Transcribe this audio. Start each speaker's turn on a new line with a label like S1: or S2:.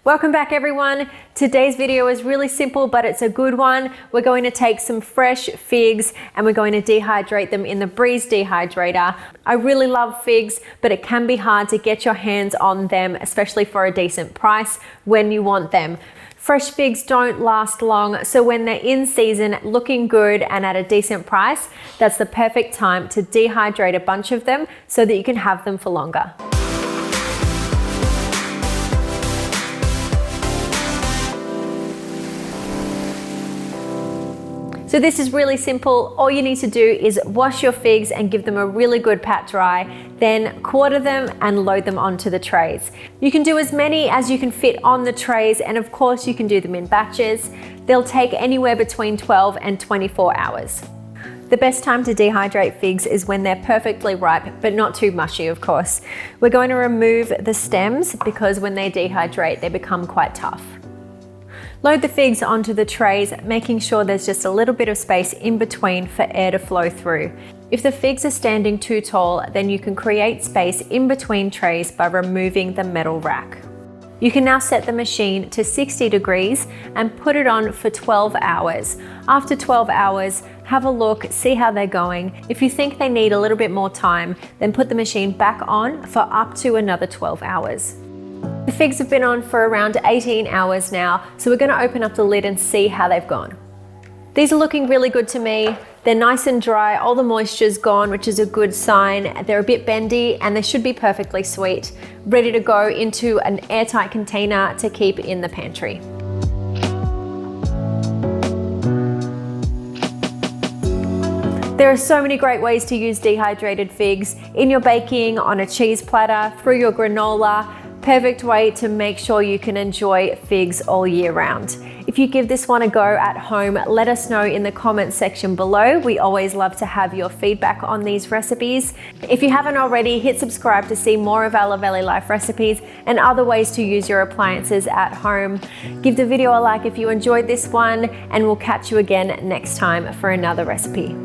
S1: Welcome back everyone. Today's video is really simple, but it's a good one. We're going to take some fresh figs and we're going to dehydrate them in the Breeze dehydrator. I really love figs, but it can be hard to get your hands on them, especially for a decent price when you want them. Fresh figs don't last long, so when they're in season, looking good and at a decent price, that's the perfect time to dehydrate a bunch of them so that you can have them for longer. So this is really simple. All you need to do is wash your figs and give them a really good pat dry, then quarter them and load them onto the trays. You can do as many as you can fit on the trays, and of course you can do them in batches. They'll take anywhere between 12 and 24 hours. The best time to dehydrate figs is when they're perfectly ripe, but not too mushy, of course. We're going to remove the stems because when they dehydrate, they become quite tough. Load the figs onto the trays, making sure there's just a little bit of space in between for air to flow through. If the figs are standing too tall, then you can create space in between trays by removing the metal rack. You can now set the machine to 60 degrees and put it on for 12 hours. After 12 hours, have a look, see how they're going. If you think they need a little bit more time, then put the machine back on for up to another 12 hours. The figs have been on for around 18 hours now, so we're going to open up the lid and see how they've gone. These are looking really good to me. They're nice and dry, all the moisture's gone, which is a good sign. They're a bit bendy and they should be perfectly sweet, ready to go into an airtight container to keep in the pantry. There are so many great ways to use dehydrated figs: in your baking, on a cheese platter, through your granola. Perfect way to make sure you can enjoy figs all year round. If you give this one a go at home, let us know in the comments section below. We always love to have your feedback on these recipes. If you haven't already, hit subscribe to see more of our Luvele life recipes and other ways to use your appliances at home. Give the video a like if you enjoyed this one, and we'll catch you again next time for another recipe.